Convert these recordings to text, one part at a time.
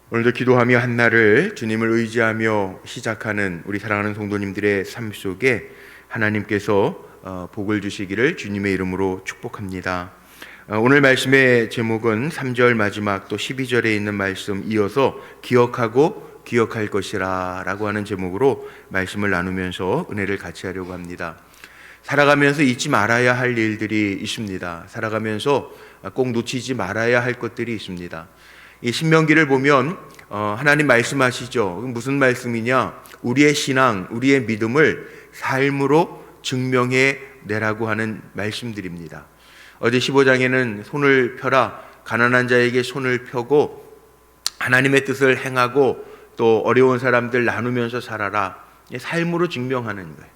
오늘도 기도하며 한날을 주님을 의지하며 시작하는 우리 사랑하는 성도님들의 삶 속에 하나님께서 복을 주시기를 주님의 이름으로 축복합니다. 오늘 말씀의 제목은 3절 마지막 또 12절에 있는 말씀 이어서 기억하고 기억할 것이라 라고 하는 제목으로 말씀을 나누면서 은혜를 같이 하려고 합니다. 살아가면서 잊지 말아야 할 일들이 있습니다. 살아가면서 꼭 놓치지 말아야 할 것들이 있습니다. 이 신명기를 보면 하나님 말씀하시죠. 무슨 말씀이냐? 우리의 신앙, 우리의 믿음을 삶으로 증명해 내라고 하는 말씀들입니다. 어제 15장에는 손을 펴라, 가난한 자에게 손을 펴고 하나님의 뜻을 행하고 또 어려운 사람들 나누면서 살아라. 삶으로 증명하는 거예요.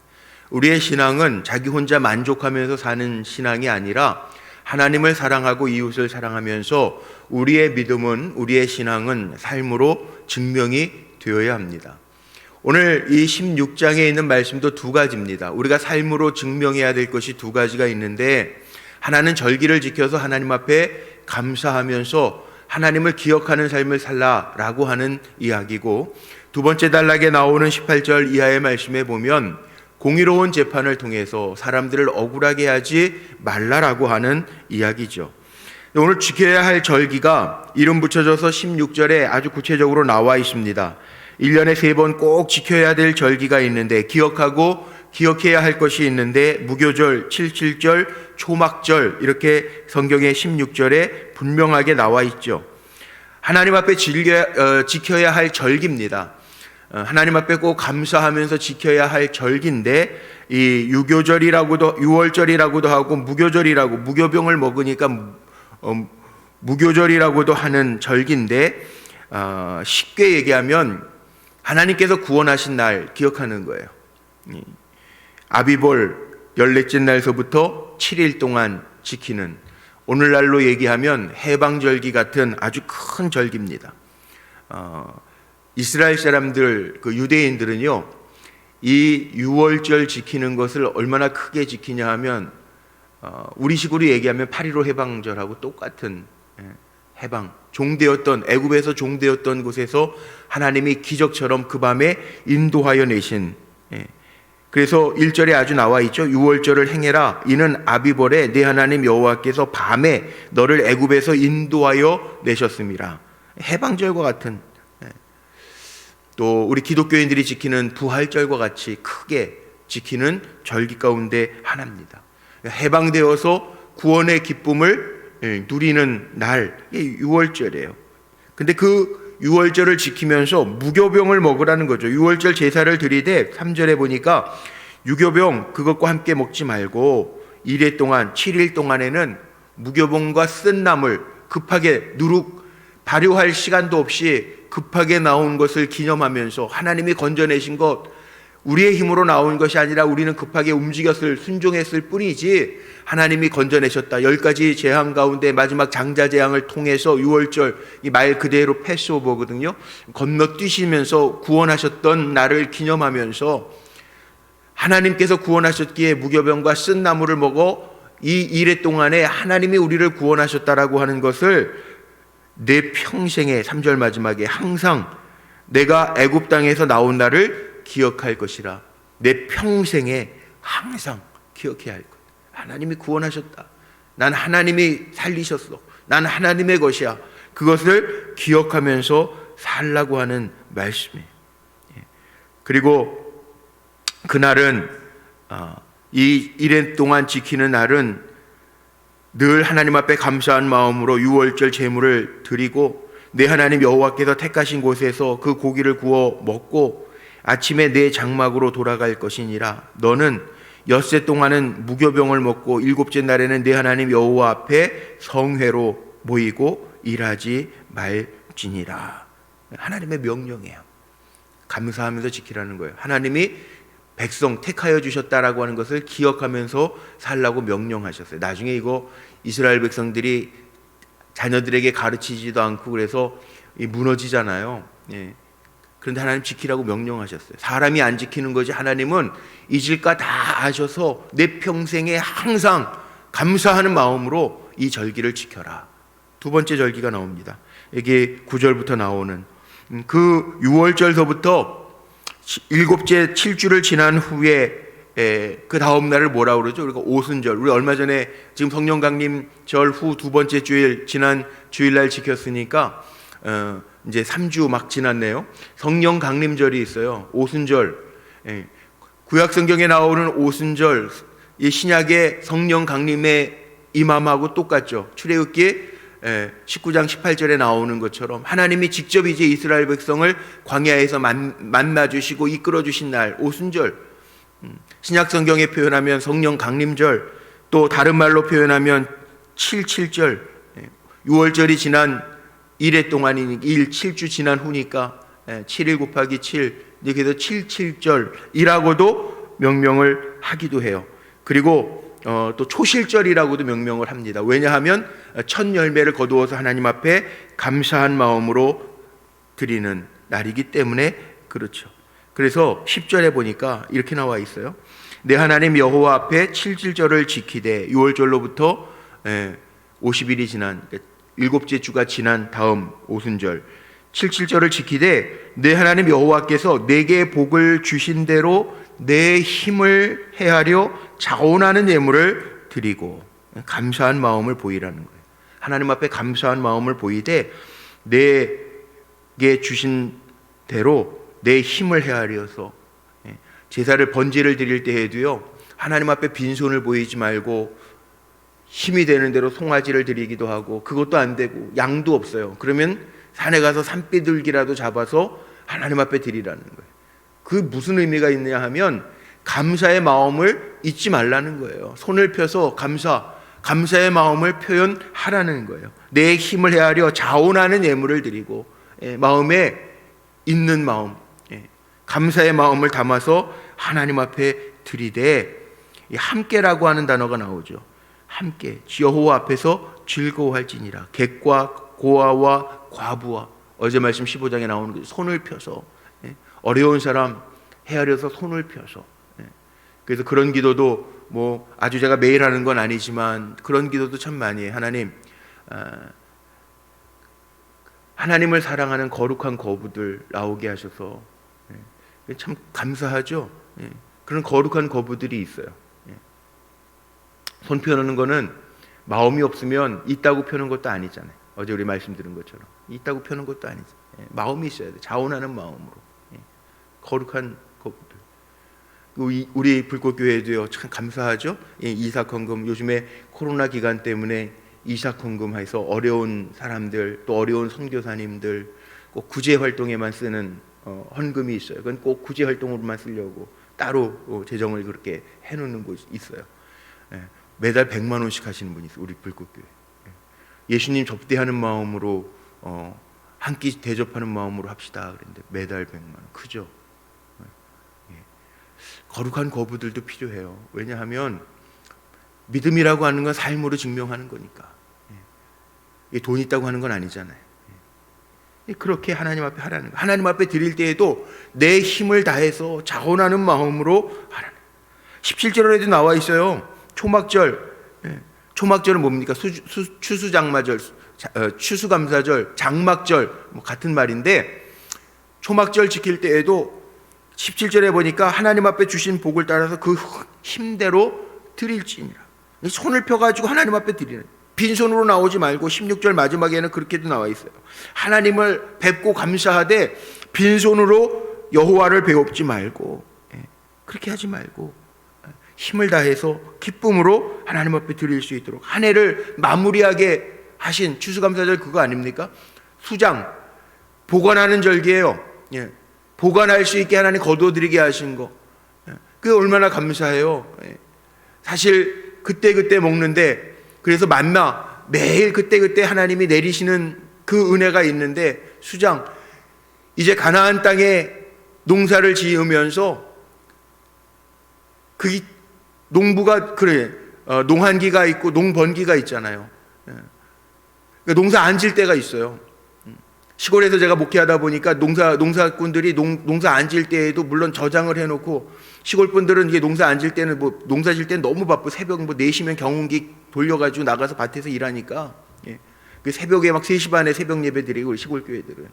우리의 신앙은 자기 혼자 만족하면서 사는 신앙이 아니라 하나님을 사랑하고 이웃을 사랑하면서 우리의 믿음은, 우리의 신앙은 삶으로 증명이 되어야 합니다. 오늘 이 16장에 있는 말씀도 두 가지입니다. 우리가 삶으로 증명해야 될 것이 두 가지가 있는데, 하나는 절기를 지켜서 하나님 앞에 감사하면서 하나님을 기억하는 삶을 살라라고 하는 이야기고, 두 번째 단락에 나오는 18절 이하의 말씀에 보면 공의로운 재판을 통해서 사람들을 억울하게 하지 말라라고 하는 이야기죠. 오늘 지켜야 할 절기가 이름 붙여져서 16절에 아주 구체적으로 나와 있습니다. 1년에 3번 꼭 지켜야 될 절기가 있는데, 기억하고 기억해야 할 것이 있는데, 무교절, 77절, 초막절, 이렇게 성경의 16절에 분명하게 나와 있죠. 하나님 앞에 지켜야 할 절기입니다. 하나님 앞에 꼭 감사하면서 지켜야 할 절기인데, 이 유교절이라고도, 유월절이라고도 하고 무교절이라고, 무교병을 먹으니까 무교절이라고도 하는 절기인데, 쉽게 얘기하면 하나님께서 구원하신 날 기억하는 거예요. 아비볼 14째 날서부터 7일 동안 지키는, 오늘날로 얘기하면 해방절기 같은 아주 큰 절기입니다. 이스라엘 사람들, 그 유대인들은요, 이 유월절 지키는 것을 얼마나 크게 지키냐 하면, 우리식으로 얘기하면 8.15 해방절하고 똑같은 해방, 종되었던, 애굽에서 종되었던 곳에서 하나님이 기적처럼 그 밤에 인도하여 내신, 그래서 1절에 아주 나와 있죠. 유월절을 행해라. 이는 아비벌에 내 하나님 여호와께서 밤에 너를 애굽에서 인도하여 내셨습니다. 해방절과 같은, 또 우리 기독교인들이 지키는 부활절과 같이 크게 지키는 절기 가운데 하나입니다. 해방되어서 구원의 기쁨을 누리는 날, 이게 유월절이에요. 근데 그 유월절을 지키면서 무교병을 먹으라는 거죠. 유월절 제사를 드리되 3절에 보니까 유교병 그것과 함께 먹지 말고 1회 동안, 7일 동안에는 무교병과 쓴 나물 급하게 발효할 시간도 없이 급하게 나온 것을 기념하면서, 하나님이 건져내신 것, 우리의 힘으로 나온 것이 아니라 우리는 급하게 순종했을 뿐이지 하나님이 건져내셨다. 10가지 재앙 가운데 마지막 장자 재앙을 통해서 유월절, 이 말 그대로 패스오버거든요. 건너뛰시면서 구원하셨던 날을 기념하면서 하나님께서 구원하셨기에 무교병과 쓴 나물을 먹어 이 일회 동안에 하나님이 우리를 구원하셨다라고 하는 것을 내 평생에, 3절 마지막에 항상 내가 애굽 땅에서 나온 날을 기억할 것이라. 내 평생에 항상 기억해야 할 것. 하나님이 구원하셨다. 난 하나님이 살리셨어. 난 하나님의 것이야. 그것을 기억하면서 살라고 하는 말씀이에요. 그리고 그날은, 이 1년 동안 지키는 날은 늘 하나님 앞에 감사한 마음으로 유월절 제물을 드리고, 내 하나님 여호와께서 택하신 곳에서 그 고기를 구워 먹고 아침에 내 장막으로 돌아갈 것이니라. 너는 엿새 동안은 무교병을 먹고 7째 날에는 내 하나님 여호와 앞에 성회로 모이고 일하지 말지니라. 하나님의 명령이에요. 감사하면서 지키라는 거예요. 하나님이 백성 택하여 주셨다라고 하는 것을 기억하면서 살라고 명령하셨어요. 나중에 이거 이스라엘 백성들이 자녀들에게 가르치지도 않고 그래서 무너지잖아요. 그런데 하나님 지키라고 명령하셨어요. 사람이 안 지키는 거지 하나님은 잊을까 다 아셔서 내 평생에 항상 감사하는 마음으로 이 절기를 지켜라. 두 번째 절기가 나옵니다. 여기 9절부터 나오는 그 6월절서부터 일곱째 7주를 지난 후에 그 다음 날을 뭐라 그러죠? 우리가 오순절. 우리 얼마 전에 지금 성령 강림절 후 두 번째 주일 지난 주일날 지켰으니까 이제 3주 막 지났네요. 성령 강림절이 있어요. 오순절. 구약 성경에 나오는 오순절, 이 신약의 성령 강림의 임함하고 똑같죠. 출애굽기 19장 18절에 나오는 것처럼 하나님이 직접 이제 이스라엘 백성을 광야에서 만나 주시고 이끌어 주신 날 오순절. 신약 성경에 표현하면 성령 강림절, 또 다른 말로 표현하면 7.7절, 6월절이 지난 1회 동안이니까 7주 지난 후니까 7일 곱하기 7, 그래서 7.7절이라고도 명명을 하기도 해요. 그리고 또 초실절이라고도 명명을 합니다. 왜냐하면 첫 열매를 거두어서 하나님 앞에 감사한 마음으로 드리는 날이기 때문에 그렇죠. 그래서 10절에 보니까 이렇게 나와 있어요. 내 하나님 여호와 앞에 7.7절을 지키되 6월절로부터 50일이 지난 7째 주가 지난 다음 오순절 7.7절을 지키되 내 하나님 여호와께서 내게 복을 주신 대로 내 힘을 헤아려 자원하는 예물을 드리고 감사한 마음을 보이라는 거예요. 하나님 앞에 감사한 마음을 보이되 내게 주신 대로 내 힘을 헤아려서 제사를 번제를 드릴 때에도요, 하나님 앞에 빈손을 보이지 말고 힘이 되는 대로 송아지를 드리기도 하고, 그것도 안 되고 양도 없어요. 그러면 산에 가서 산비둘기라도 잡아서 하나님 앞에 드리라는 거예요. 그 무슨 의미가 있느냐 하면 감사의 마음을 잊지 말라는 거예요. 손을 펴서 감사의 마음을 표현하라는 거예요. 내 힘을 헤아려 자원하는 예물을 드리고 마음에 있는 마음, 감사의 마음을 담아서 하나님 앞에 드리되, 함께라고 하는 단어가 나오죠. 함께 여호와 앞에서 즐거워할지니라. 객과 고아와 과부와, 어제 말씀 15장에 나오는 거죠. 손을 펴서 어려운 사람 헤아려서 손을 펴서. 그래서 그런 기도도 뭐 아주 제가 매일 하는 건 아니지만 그런 기도도 참 많이 해요. 하나님을 사랑하는 거룩한 거부들 나오게 하셔서 참 감사하죠. 그런 거룩한 거부들이 있어요. 손 펴는 거는 마음이 없으면 있다고 펴는 것도 아니잖아요. 어제 우리 말씀 들은 것처럼 있다고 펴는 것도 아니죠. 마음이 있어야 돼. 자원하는 마음으로. 거룩한 거부들. 우리 불꽃교회도요, 참 감사하죠. 이삭헌금, 요즘에 코로나 기간 때문에 이삭헌금해서 어려운 사람들, 또 어려운 선교사님들 꼭 구제 활동에만 쓰는 헌금이 있어요. 그건 꼭 구제 활동으로만 쓰려고 따로 재정을 그렇게 해놓는 곳이 있어요. 매달 100만 원씩 하시는 분이 있어요. 우리 불꽃교회. 예수님 접대하는 마음으로 한 끼 대접하는 마음으로 합시다 그랬는데 매달 100만 원. 크죠? 거룩한 거부들도 필요해요. 왜냐하면 믿음이라고 하는 건 삶으로 증명하는 거니까. 돈 있다고 하는 건 아니잖아요. 그렇게 하나님 앞에 하라는 거예요. 하나님 앞에 드릴 때에도 내 힘을 다해서 자원하는 마음으로 하라는 거예요. 17절에도 나와 있어요. 초막절. 초막절은 뭡니까? 추수장마절, 추수감사절, 장막절 뭐 같은 말인데, 초막절 지킬 때에도 17절에 보니까 하나님 앞에 주신 복을 따라서 그 힘대로 드릴지니라. 손을 펴가지고 하나님 앞에 드리는, 빈손으로 나오지 말고 16절 마지막에는 그렇게도 나와 있어요. 하나님을 뵙고 감사하되 빈손으로 여호와를 배웁지 말고, 그렇게 하지 말고 힘을 다해서 기쁨으로 하나님 앞에 드릴 수 있도록, 한 해를 마무리하게 하신 추수감사절 그거 아닙니까? 수장, 보관하는 절기예요. 보관할 수 있게 하나님 거두어드리게 하신 거, 그게 얼마나 감사해요. 사실 그때그때 먹는데, 그래서 만나 매일 그때그때 하나님이 내리시는 그 은혜가 있는데, 수장, 이제 가나안 땅에 농사를 지으면서 그 농부가 농한기가 있고 농번기가 있잖아요. 그러니까 농사 안 질 때가 있어요. 시골에서 제가 목회하다 보니까 농사꾼들이 농사 안 질 때에도 물론 저장을 해놓고, 시골 분들은 이게 농사 안 질 때는 농사 질 때는 너무 바쁘, 새벽 4시면 경운기 돌려가지고 나가서 밭에서 일하니까, 그 새벽에 막 3시 반에 새벽 예배 드리고, 우리 시골 교회들은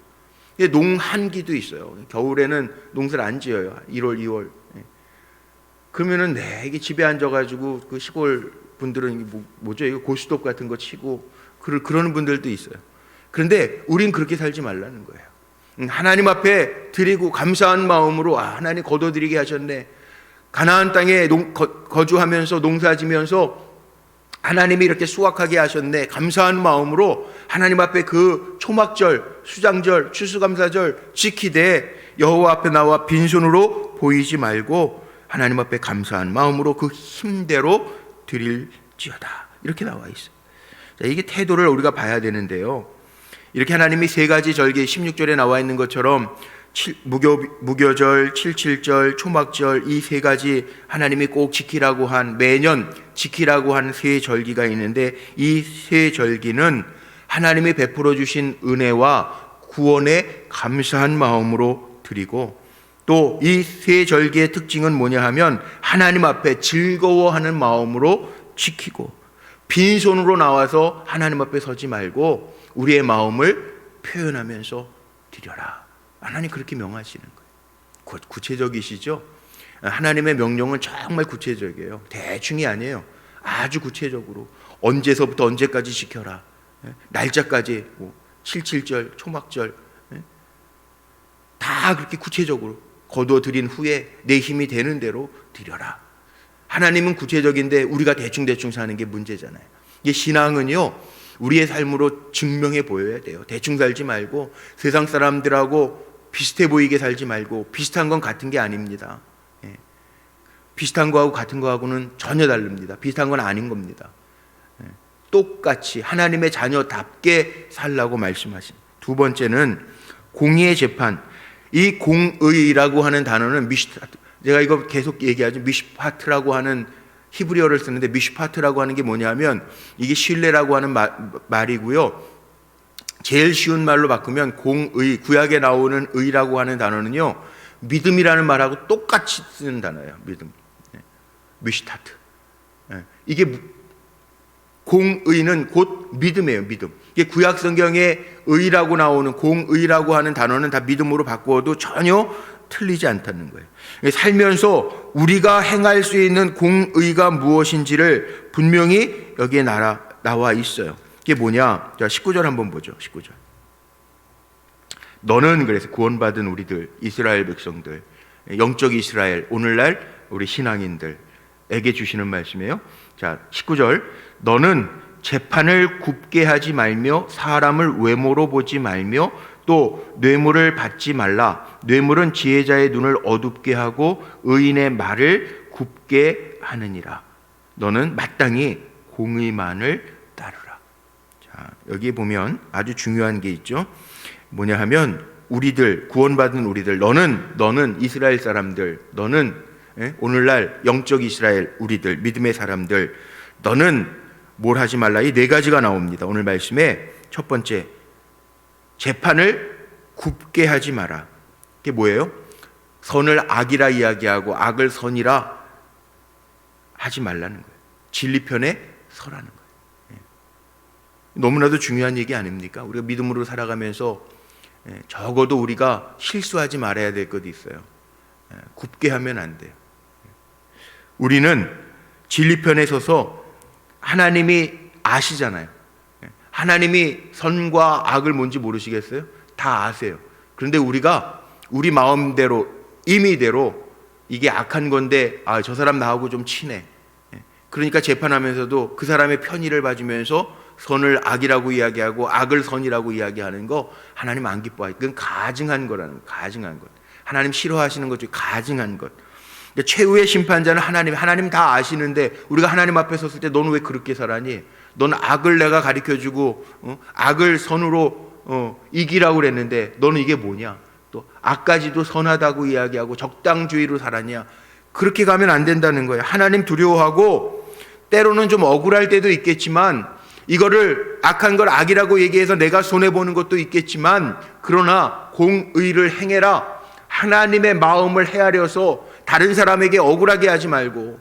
농한기도 있어요. 겨울에는 농사를 안 지어요. 1월, 2월. 그러면은 이게 집에 앉아가지고 그 시골 분들은 뭐죠? 이거 고스톱 같은 거 치고 그러는 분들도 있어요. 그런데 우린 그렇게 살지 말라는 거예요. 하나님 앞에 드리고 감사한 마음으로 하나님 거둬들이게 하셨네. 가나안 땅에 거주하면서 농사지면서 하나님이 이렇게 수확하게 하셨네. 감사한 마음으로 하나님 앞에 그 초막절, 수장절, 추수감사절 지키되 여호와 앞에 나와 빈손으로 보이지 말고 하나님 앞에 감사한 마음으로 그 힘대로 드릴지어다. 이렇게 나와 있어요. 이게 태도를 우리가 봐야 되는데요. 이렇게 하나님이 세 가지 절기 16절에 나와 있는 것처럼 무교절, 칠칠절, 초막절 이 세 가지 하나님이 꼭 지키라고 한 매년 지키라고 한 세 절기가 있는데 이 세 절기는 하나님이 베풀어 주신 은혜와 구원에 감사한 마음으로 드리고 또 이 세 절기의 특징은 뭐냐 하면 하나님 앞에 즐거워하는 마음으로 지키고 빈손으로 나와서 하나님 앞에 서지 말고 우리의 마음을 표현하면서 드려라. 하나님 그렇게 명하시는 거예요. 구체적이시죠? 하나님의 명령은 정말 구체적이에요. 대충이 아니에요. 아주 구체적으로 언제서부터 언제까지 지켜라. 날짜까지 7.7절, 초막절 다 그렇게 구체적으로 거둬들인 후에 내 힘이 되는 대로 드려라. 하나님은 구체적인데 우리가 대충 사는 게 문제잖아요. 이게 신앙은요 우리의 삶으로 증명해 보여야 돼요. 대충 살지 말고 세상 사람들하고 비슷해 보이게 살지 말고 비슷한 건 같은 게 아닙니다. 비슷한 거하고 같은 거하고는 전혀 다릅니다. 비슷한 건 아닌 겁니다. 똑같이 하나님의 자녀답게 살라고 말씀하십니다. 두 번째는 공의의 재판. 이 공의라고 하는 단어는 미슈파트, 제가 이거 계속 얘기하죠. 미슈파트라고 하는 히브리어를 쓰는데 미슈파트라고 하는 게 뭐냐면 이게 신뢰라고 하는 말이고요. 제일 쉬운 말로 바꾸면 공의, 구약에 나오는 의라고 하는 단어는요 믿음이라는 말하고 똑같이 쓰는 단어예요. 믿음, 미슈타트. 이게 공의는 곧 믿음이에요. 믿음. 이게 구약 성경에 의라고 나오는 공의라고 하는 단어는 다 믿음으로 바꾸어도 전혀 틀리지 않다는 거예요. 살면서 우리가 행할 수 있는 공의가 무엇인지를 분명히 여기에 나와 있어요. 이게 뭐냐? 자, 19절 한번 보죠. 19절. 너는 그래서 구원받은 우리들, 이스라엘 백성들, 영적 이스라엘, 오늘날 우리 신앙인들에게 주시는 말씀이에요. 자, 19절. 너는 재판을 굽게 하지 말며 사람을 외모로 보지 말며 또 뇌물을 받지 말라. 뇌물은 지혜자의 눈을 어둡게 하고 의인의 말을 굽게 하느니라. 너는 마땅히 공의만을 따르라. 자, 여기 보면 아주 중요한 게 있죠. 뭐냐 하면 우리들, 구원받은 우리들, 너는 이스라엘 사람들, 너는 오늘날 영적 이스라엘 우리들, 믿음의 사람들, 너는 뭘 하지 말라. 이 네 가지가 나옵니다. 오늘 말씀에 첫 번째, 재판을 굽게 하지 마라. 이게 뭐예요? 선을 악이라 이야기하고 악을 선이라 하지 말라는 거예요. 진리편에 서라는 거예요. 너무나도 중요한 얘기 아닙니까? 우리가 믿음으로 살아가면서 적어도 우리가 실수하지 말아야 될 것도 있어요. 굽게 하면 안 돼요. 우리는 진리편에 서서 하나님이 아시잖아요. 하나님이 선과 악을 뭔지 모르시겠어요? 다 아세요. 그런데 우리가 우리 마음대로 임의대로 이게 악한 건데 저 사람 나하고 좀 친해. 그러니까 재판하면서도 그 사람의 편의를 봐주면서 선을 악이라고 이야기하고 악을 선이라고 이야기하는 거 하나님 안 기뻐하요. 그건 가증한 거라는 거. 가증한 것. 하나님 싫어하시는 것 중에 가증한 것. 최후의 심판자는 하나님 다 아시는데 우리가 하나님 앞에 섰을 때 너는 왜 그렇게 살아니? 넌 악을 내가 가르쳐주고 악을 선으로 이기라고 그랬는데 너는 이게 뭐냐? 또 악까지도 선하다고 이야기하고 적당주의로 살았냐? 그렇게 가면 안 된다는 거예요. 하나님 두려워하고 때로는 좀 억울할 때도 있겠지만 이거를 악한 걸 악이라고 얘기해서 내가 손해보는 것도 있겠지만 그러나 공의를 행해라. 하나님의 마음을 헤아려서 다른 사람에게 억울하게 하지 말고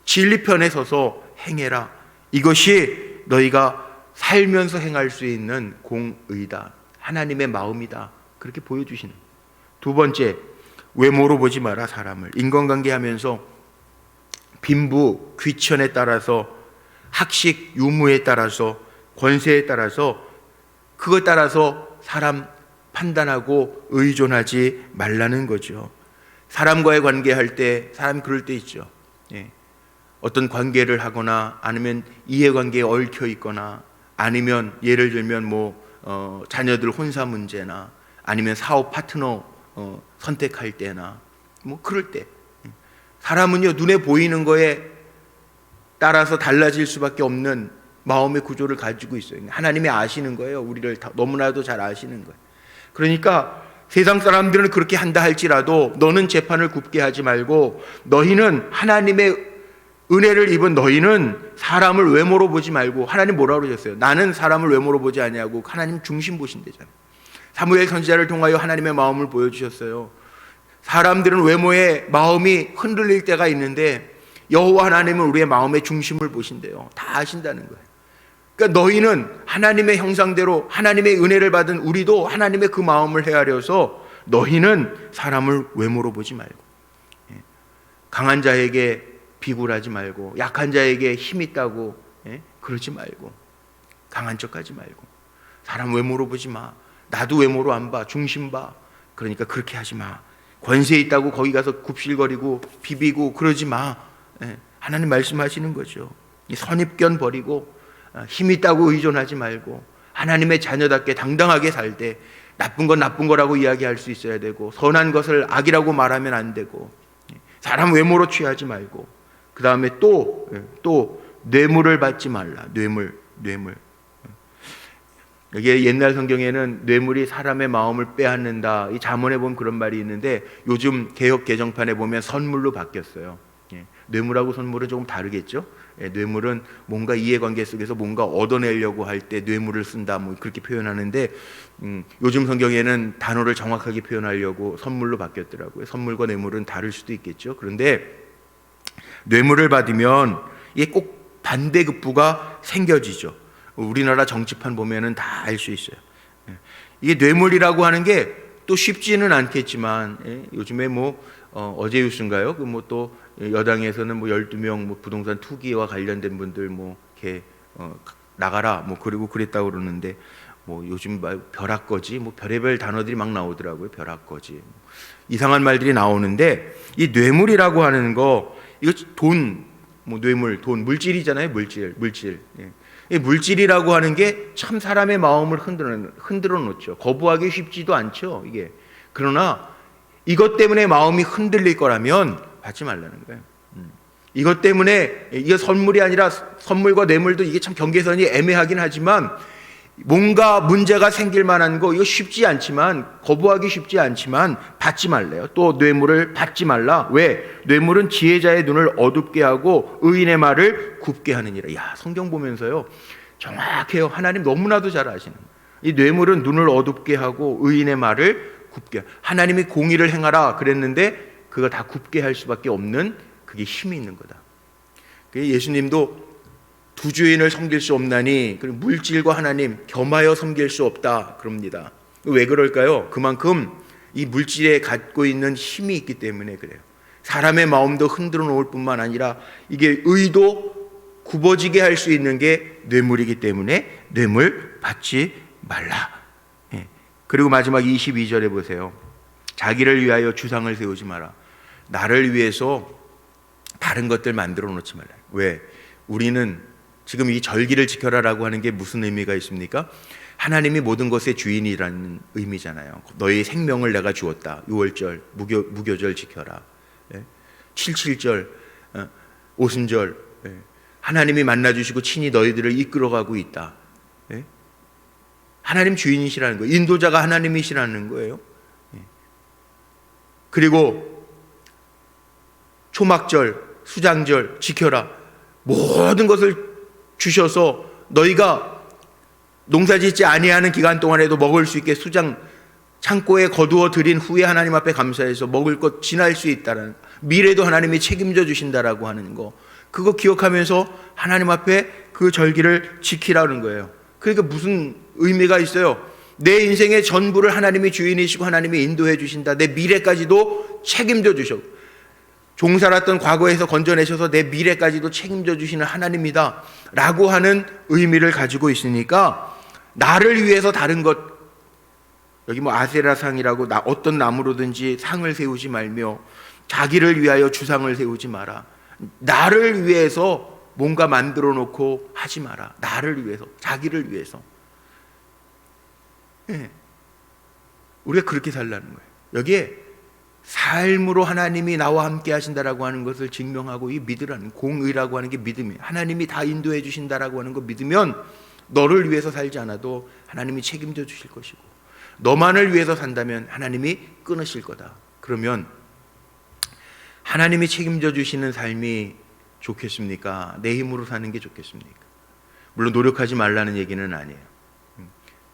진리편에 서서 행해라. 이것이 너희가 살면서 행할 수 있는 공의다. 하나님의 마음이다. 그렇게 보여주시는. 두 번째, 외모로 보지 마라 사람을. 인간관계 하면서 빈부, 귀천에 따라서, 학식, 유무에 따라서, 권세에 따라서, 그것 따라서 사람 판단하고 의존하지 말라는 거죠. 사람과의 관계할 때, 사람 그럴 때 있죠. 예. 어떤 관계를 하거나, 아니면 이해관계에 얽혀 있거나, 아니면 예를 들면 자녀들 혼사 문제나, 아니면 사업 파트너 선택할 때나, 그럴 때 사람은요, 눈에 보이는 거에 따라서 달라질 수밖에 없는 마음의 구조를 가지고 있어요. 하나님이 아시는 거예요. 우리를 너무나도 잘 아시는 거예요. 그러니까 세상 사람들은 그렇게 한다 할지라도 너는 재판을 굽게 하지 말고, 너희는 하나님의 은혜를 입은 너희는 사람을 외모로 보지 말고, 하나님 뭐라고 그러셨어요? 나는 사람을 외모로 보지 아니하고 하나님 중심 보신대잖아요. 사무엘 선지자를 통하여 하나님의 마음을 보여주셨어요. 사람들은 외모에 마음이 흔들릴 때가 있는데 여호와 하나님은 우리의 마음의 중심을 보신대요. 다 아신다는 거예요. 그러니까 너희는 하나님의 형상대로 하나님의 은혜를 받은 우리도 하나님의 그 마음을 헤아려서 너희는 사람을 외모로 보지 말고, 강한 자에게 비굴하지 말고, 약한 자에게 힘 있다고 그러지 말고, 강한 척하지 말고, 사람 외모로 보지 마. 나도 외모로 안 봐. 중심 봐. 그러니까 그렇게 하지 마. 권세 있다고 거기 가서 굽실거리고 비비고 그러지 마. 하나님 말씀하시는 거죠. 선입견 버리고 힘 있다고 의존하지 말고, 하나님의 자녀답게 당당하게 살 때 나쁜 건 나쁜 거라고 이야기할 수 있어야 되고, 선한 것을 악이라고 말하면 안 되고, 사람 외모로 취하지 말고, 그 다음에 또 뇌물을 받지 말라. 뇌물. 이게 옛날 성경에는 뇌물이 사람의 마음을 빼앗는다, 이 잠언에 보면 그런 말이 있는데, 요즘 개역 개정판에 보면 선물로 바뀌었어요. 뇌물하고 선물은 조금 다르겠죠. 뇌물은 뭔가 이해관계 속에서 뭔가 얻어내려고 할 때 뇌물을 쓴다, 그렇게 표현하는데, 요즘 성경에는 단어를 정확하게 표현하려고 선물로 바뀌었더라고요. 선물과 뇌물은 다를 수도 있겠죠. 그런데 뇌물을 받으면 이게 꼭 반대급부가 생겨지죠. 우리나라 정치판 보면은 다 알 수 있어요. 이게 뇌물이라고 하는 게 또 쉽지는 않겠지만, 요즘에 어제 뉴스인가요? 또 여당에서는 12명 부동산 투기와 관련된 분들 이렇게 나가라 그리고 그랬다고 그러는데, 요즘 벼락거지 별의별 단어들이 막 나오더라고요. 벼락거지 이상한 말들이 나오는데, 이 뇌물이라고 하는 거, 이거 돈, 뇌물, 돈, 물질이잖아요. 물질. 이 물질이라고 하는 게 참 사람의 마음을 흔들어 놓죠. 거부하기 쉽지도 않죠, 이게. 그러나 이것 때문에 마음이 흔들릴 거라면 받지 말라는 거예요. 이것 때문에, 이게 선물이 아니라, 선물과 뇌물도 이게 참 경계선이 애매하긴 하지만, 뭔가 문제가 생길 만한 거, 이거 쉽지 않지만, 거부하기 쉽지 않지만 받지 말래요. 또 뇌물을 받지 말라. 왜? 뇌물은 지혜자의 눈을 어둡게 하고 의인의 말을 굽게 하느니라. 야, 성경 보면서요, 정확해요. 하나님 너무나도 잘 아시는 거예요. 이 뇌물은 눈을 어둡게 하고 의인의 말을 굽게, 하나님이 공의를 행하라 그랬는데 그거 다 굽게 할 수밖에 없는, 그게 힘이 있는 거다. 예수님도 두 주인을 섬길 수 없나니, 그리고 물질과 하나님 겸하여 섬길 수 없다 그럽니다. 왜 그럴까요? 그만큼 이 물질에 갖고 있는 힘이 있기 때문에 그래요. 사람의 마음도 흔들어 놓을 뿐만 아니라 이게 의도 굽어지게 할 수 있는 게 뇌물이기 때문에 뇌물 받지 말라. 그리고 마지막 22절에 보세요. 자기를 위하여 주상을 세우지 마라. 나를 위해서 다른 것들 만들어 놓지 말라. 왜? 우리는 지금 이 절기를 지켜라라고 하는 게 무슨 의미가 있습니까? 하나님이 모든 것의 주인이라는 의미잖아요. 너희 생명을 내가 주었다. 6월절 무교절 지켜라. 77절 오순절 하나님이 만나주시고 친히 너희들을 이끌어가고 있다. 하나님 주인이시라는 거예요. 인도자가 하나님이시라는 거예요. 그리고 초막절, 수장절 지켜라. 모든 것을 주셔서 너희가 농사짓지 아니하는 기간 동안에도 먹을 수 있게 수장 창고에 거두어 드린 후에 하나님 앞에 감사해서 먹을 것 지날 수 있다는, 미래도 하나님이 책임져 주신다라고 하는 거, 그거 기억하면서 하나님 앞에 그 절기를 지키라는 거예요. 그러니까 무슨 의미가 있어요? 내 인생의 전부를 하나님이 주인이시고 하나님이 인도해 주신다. 내 미래까지도 책임져 주셔. 종살았던 과거에서 건져내셔서 내 미래까지도 책임져 주시는 하나님이다 라고 하는 의미를 가지고 있으니까, 나를 위해서 다른 것, 여기 뭐 아세라상이라고 어떤 나무로든지 상을 세우지 말며 자기를 위하여 주상을 세우지 마라. 나를 위해서 뭔가 만들어 놓고 하지 마라. 나를 위해서, 자기를 위해서. 네. 우리가 그렇게 살라는 거예요. 여기에 삶으로 하나님이 나와 함께 하신다라고 하는 것을 증명하고, 이 믿으라는, 공의라고 하는 게 믿음이에요. 하나님이 다 인도해 주신다라고 하는 거 믿으면 너를 위해서 살지 않아도 하나님이 책임져 주실 것이고, 너만을 위해서 산다면 하나님이 끊으실 거다. 그러면 하나님이 책임져 주시는 삶이 좋겠습니까? 내 힘으로 사는 게 좋겠습니까? 물론 노력하지 말라는 얘기는 아니에요.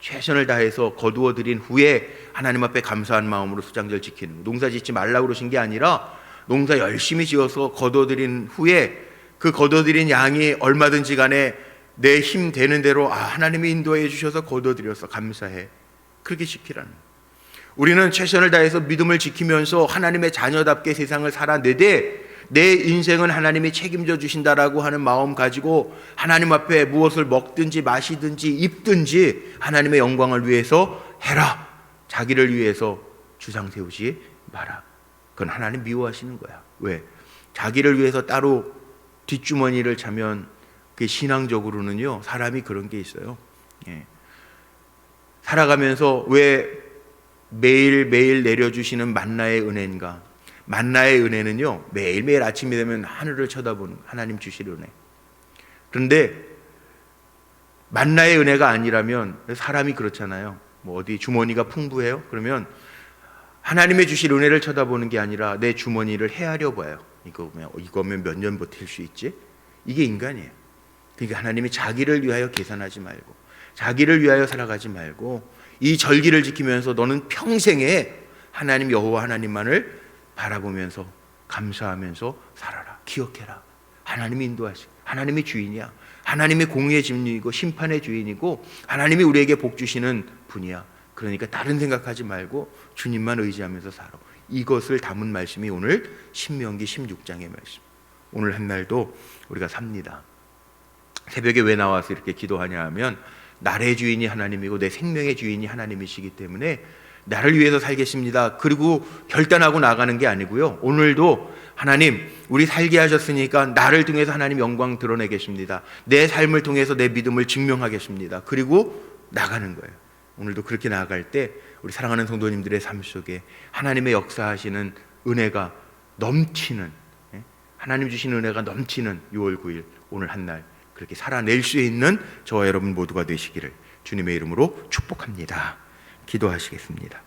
최선을 다해서 거두어 들인 후에 하나님 앞에 감사한 마음으로 수장절 지키는 거. 농사 짓지 말라고 그러신 게 아니라 농사 열심히 지어서 거두어 들인 후에 그 거두어 들인 양이 얼마든지 간에 내 힘 되는 대로 하나님이 인도해 주셔서 거두어 드렸어, 감사해. 그렇게 지키라는 거예요. 우리는 최선을 다해서 믿음을 지키면서 하나님의 자녀답게 세상을 살아내되, 내 인생은 하나님이 책임져 주신다라고 하는 마음 가지고 하나님 앞에 무엇을 먹든지 마시든지 입든지 하나님의 영광을 위해서 해라. 자기를 위해서 주상 세우지 마라. 그건 하나님 미워하시는 거야. 왜? 자기를 위해서 따로 뒷주머니를 차면 그 신앙적으로는요, 사람이 그런 게 있어요. 예. 살아가면서 왜 매일매일 내려주시는 만나의 은혜인가? 만나의 은혜는요, 매일매일 아침이 되면 하늘을 쳐다보는 하나님 주실 은혜. 그런데 만나의 은혜가 아니라면, 사람이 그렇잖아요. 뭐 어디 주머니가 풍부해요? 그러면 하나님의 주실 은혜를 쳐다보는 게 아니라 내 주머니를 헤아려 봐요. 이거면 몇 년 버틸 수 있지? 이게 인간이에요. 그러니까 하나님이 자기를 위하여 계산하지 말고, 자기를 위하여 살아가지 말고, 이 절기를 지키면서 너는 평생에 하나님 여호와 하나님만을 바라보면서 감사하면서 살아라. 기억해라. 하나님이 인도하시고, 하나님이 주인이야. 하나님의 공의의 진리이고 심판의 주인이고 하나님이 우리에게 복 주시는 분이야. 그러니까 다른 생각하지 말고 주님만 의지하면서 살아. 이것을 담은 말씀이 오늘 신명기 16장의 말씀. 오늘 한 날도 우리가 삽니다. 새벽에 왜 나와서 이렇게 기도하냐 하면, 나의 주인이 하나님이고 내 생명의 주인이 하나님이시기 때문에 나를 위해서 살겠습니다. 그리고 결단하고 나가는 게 아니고요. 오늘도 하나님, 우리 살게 하셨으니까 나를 통해서 하나님 영광 드러내겠습니다. 내 삶을 통해서 내 믿음을 증명하겠습니다. 그리고 나가는 거예요. 오늘도 그렇게 나아갈 때 우리 사랑하는 성도님들의 삶 속에 하나님의 역사하시는 은혜가 넘치는, 하나님 주신 은혜가 넘치는 6월 9일 오늘 한 날 그렇게 살아낼 수 있는 저와 여러분 모두가 되시기를 주님의 이름으로 축복합니다. 기도하시겠습니다.